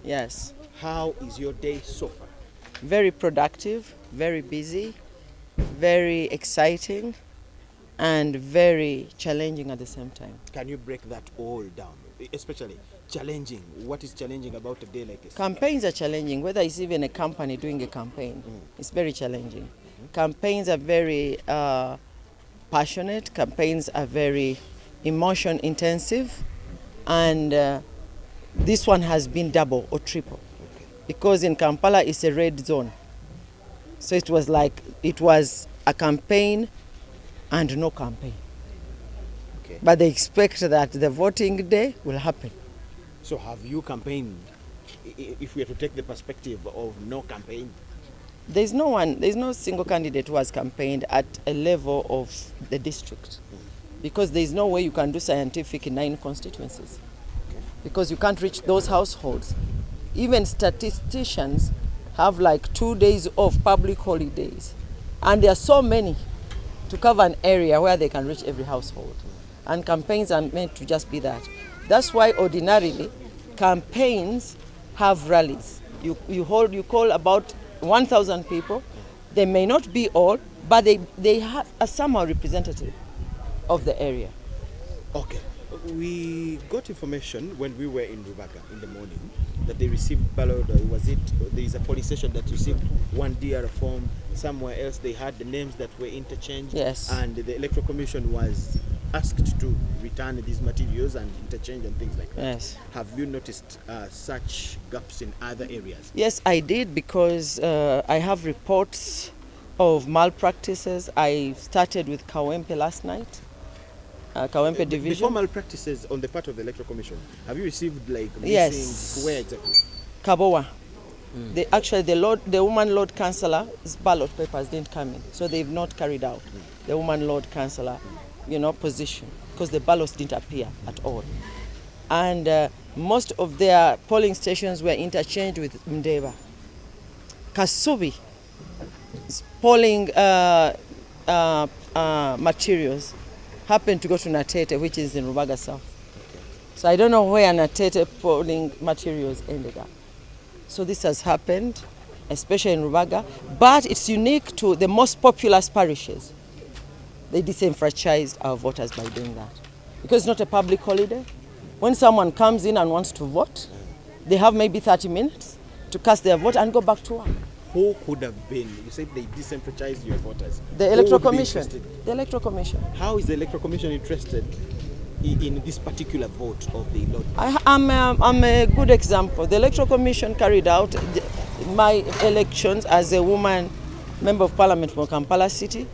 Yes. How is your day so far? Very productive, very busy, very exciting, and very challenging at the same time. Can you break that all down? Especially challenging. What is challenging about a day like this? Campaigns are challenging, whether it's even a company doing a campaign. It's very challenging. Campaigns are very passionate. Campaigns are very emotion intensive. And this one has been double or triple. Because in Kampala it's a red zone. So it was a campaign and no campaign. Okay. But they expect that the voting day will happen. So have you campaigned, if we are to take the perspective of no campaign? There's no single candidate who has campaigned at a level of the district. Because there's no way you can do scientific in 9 constituencies. Okay. Because you can't reach those households. Even statisticians have like 2 days off public holidays. And there are so many to cover an area where they can reach every household. And campaigns are meant to just be that. That's why ordinarily campaigns have rallies. You call about 1,000 people. They may not be all, but they are somehow representative of the area. Okay. We got information when we were in Rubaga in the morning that they received ballot. There is a police station that received one DR form. Somewhere else they had the names that were interchanged. Yes. And the Electoral Commission was asked to return these materials and interchange and things like that. Yes. Have you noticed such gaps in other areas? Yes, I did, because I have reports of malpractices. I started with Kawempe last night. Kawempe division. Before malpractices on the part of the Electoral Commission, have you received like missing? Yes. Where exactly? Kabowa. The woman Lord Councillor's ballot papers didn't come in, so they've not carried out the woman Lord Councillor, position, because the ballots didn't appear at all. And most of their polling stations were interchanged with Mdeba. Kasubi polling materials happened to go to Natete, which is in Rubaga South. Okay. So I don't know where Natete polling materials ended up. So this has happened, especially in Rubaga, but it's unique to the most populous parishes. They disenfranchised our voters by doing that. Because it's not a public holiday. When someone comes in and wants to vote, they have maybe 30 minutes to cast their vote and go back to work. Who could have been? You said they disenfranchised your voters. The Electoral Commission. The Electoral Commission. How is the Electoral Commission interested in this particular vote of the Lord? I'm a good example. The Electoral Commission carried out my elections as a woman member of parliament for Kampala City.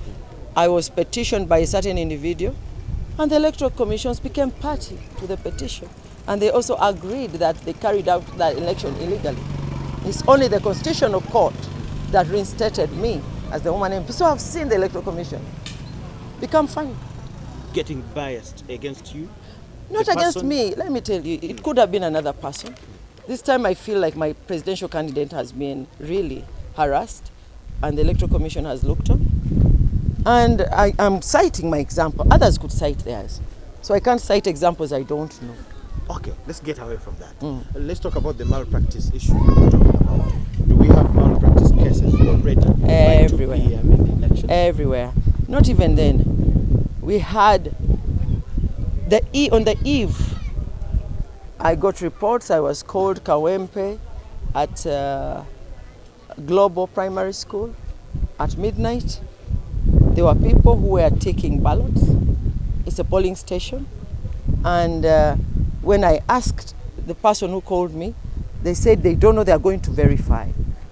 I was petitioned by a certain individual, and the Electoral Commission became party to the petition. And they also agreed that they carried out that election illegally. It's only the Constitutional Court that reinstated me as the woman MP. So I've seen the Electoral Commission become funny. Getting biased against you? Not against me. Let me tell you, it could have been another person. This time I feel like my presidential candidate has been really harassed, and the Electoral Commission has looked on. And I am citing my example. Others could cite theirs. So I can't cite examples I don't know. Okay, let's get away from that. Let's talk about the malpractice issue we were talking about. Do we have malpractice cases already? Everywhere. By 2 p.m. in the election? Everywhere. Not even then. We had on the eve, I got reports. I was called Kawempe at Global Primary School at midnight. There were people who were taking ballots. It's a polling station. And when I asked the person who called me, they said they don't know, they are going to verify.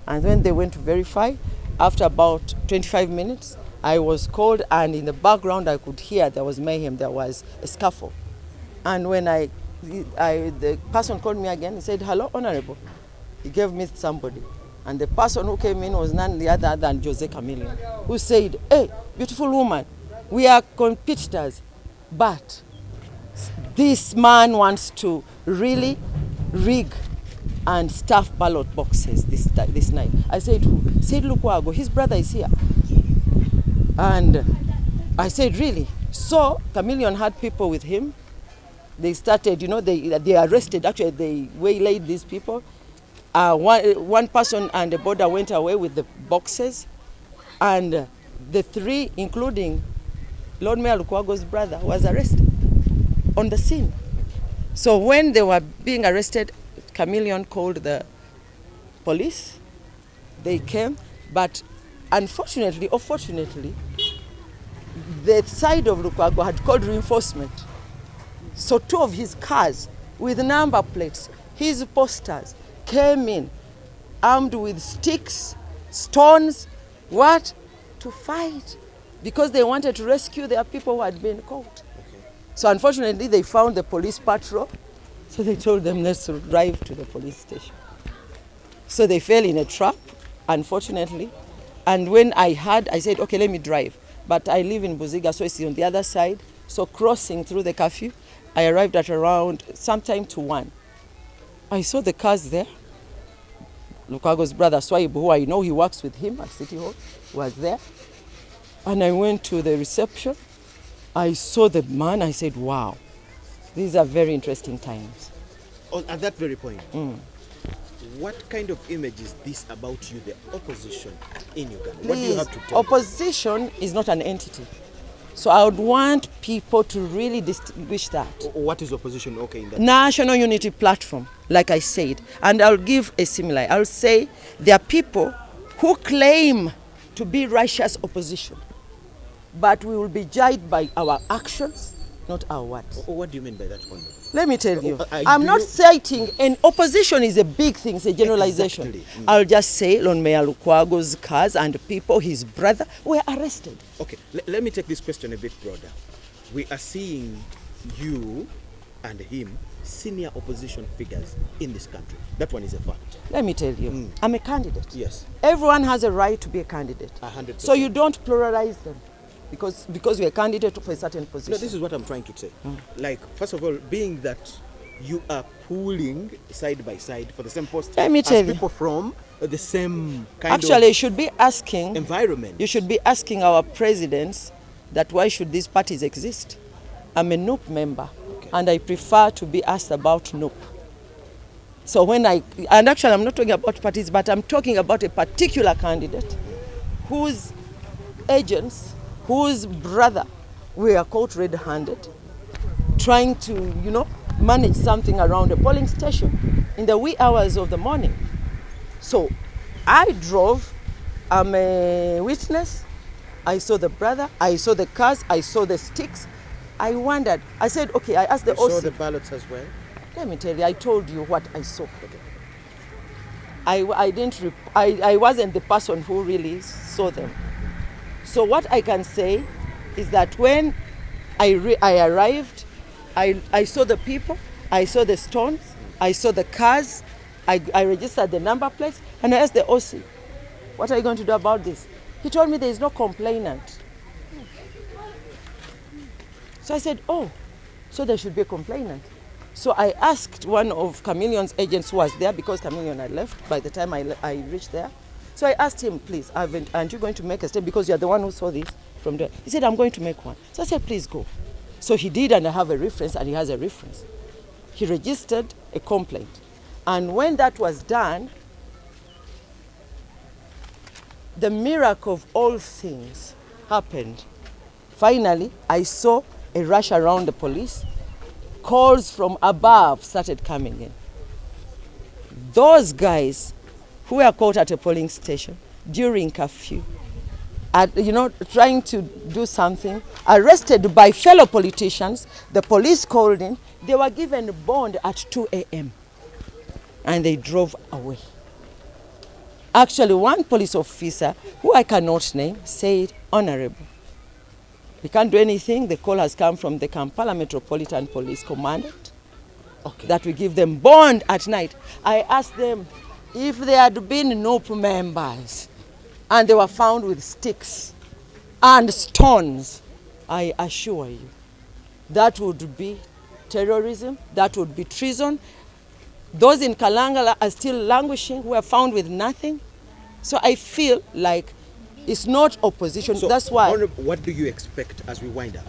And when they went to verify, after about 25 minutes, I was called, and in the background I could hear there was mayhem, there was a scuffle. And when the person called me again, he said, "Hello, Honorable." He gave me somebody. And the person who came in was none other than Jose Chameleon, who said, "Hey, beautiful woman, we are competitors, but this man wants to really rig and stuff ballot boxes this night." I said, "Who?" He said, "Lukwago, his brother is here." And I said, "Really?" So Chameleon had people with him. They started, they arrested, actually they waylaid these people. One person and the border went away with the boxes, and the three, including Lord Mayor Lukwago's brother, was arrested on the scene. So when they were being arrested, Chameleon called the police. They came, but unfortunately or fortunately, the side of Lukwago had called reinforcement. So 2 of his cars with number plates, his posters, came in armed with sticks, stones, to fight, because they wanted to rescue their people who had been caught. Okay. So unfortunately, they found the police patrol, so they told them, let's drive to the police station. So they fell in a trap, unfortunately. And when I said, okay, let me drive. But I live in Buziga, so it's on the other side. So crossing through the curfew, I arrived at around sometime to 1. I saw the cars there. Lukwago's brother Swaibu, who I know he works with him at City Hall, was there. And I went to the reception. I saw the man. I said, wow, these are very interesting times. At that very point, what kind of image is this about you, the opposition in Uganda? Please, what do you have to tell opposition is not an entity. So I would want people to really distinguish that. What is opposition? Okay, in that National Unity Platform, like I said. And I'll give a simile. I'll say there are people who claim to be righteous opposition, but we will be judged by our actions, not our words. What do you mean by that one? Let me tell you, I'm not citing, and opposition is a big thing, it's a generalization. Exactly. I'll just say Lord Mayor Lukwago's cars and people, his brother, were arrested. Okay, let me take this question a bit broader. We are seeing you and him, senior opposition figures in this country. That one is a fact. Let me tell you, I'm a candidate. Yes. Everyone has a right to be a candidate. 100%. So you don't pluralize them because you're a candidate for a certain position. No, this is what I'm trying to say. Like, first of all, being that you are pooling side by side for the same post Let me tell as you. people from the same kind Actually, you of should be asking environment. You should be asking our presidents that why should these parties exist? I'm a NUP member, and I prefer to be asked about NUP. So and actually I'm not talking about parties, but I'm talking about a particular candidate whose agents, whose brother were caught red-handed, trying to, manage something around a polling station in the wee hours of the morning. So I drove, I'm a witness, I saw the brother, I saw the cars, I saw the sticks. I wondered, I said, okay, I asked the You OC. saw the ballots as well? Let me tell you, I told you what I saw. I wasn't the person who really saw them. So what I can say is that when I arrived, I saw the people, I saw the stones, I saw the cars, I registered the number plates, and I asked the OC, what are you going to do about this? He told me there is no complainant. So I said, oh, so there should be a complainant. So I asked one of Chameleon's agents who was there, because Chameleon had left by the time I reached there. So I asked him, please, aren't you going to make a statement, because you're the one who saw this from there? He said, I'm going to make one. So I said, please go. So he did, and I have a reference, and he has a reference. He registered a complaint. And when that was done, the miracle of all things happened. Finally, I saw a rush around the police. Calls from above started coming in. Those guys who were caught at a polling station during curfew, trying to do something, arrested by fellow politicians, the police called in, they were given bond at 2 a.m. and they drove away. Actually, one police officer, who I cannot name, said, Honorable, we can't do anything. The call has come from the Kampala Metropolitan Police Commandant that we give them bond at night. I asked them if there had been NUP members and they were found with sticks and stones, I assure you, that would be terrorism, that would be treason. Those in Kalangala are still languishing, who are found with nothing. So I feel like it's not opposition. So that's why. What do you expect as we wind up?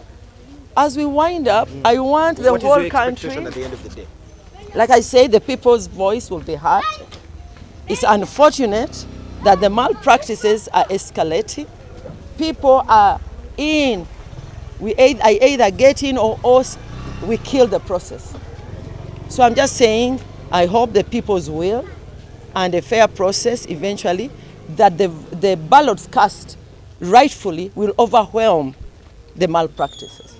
As we wind up, I want the whole country. At the end of the day? Like I say, the people's voice will be heard. It's unfortunate that the malpractices are escalating. People are in. I either get in or else we kill the process. So I'm just saying, I hope the people's will and a fair process eventually, that the ballots cast rightfully will overwhelm the malpractices.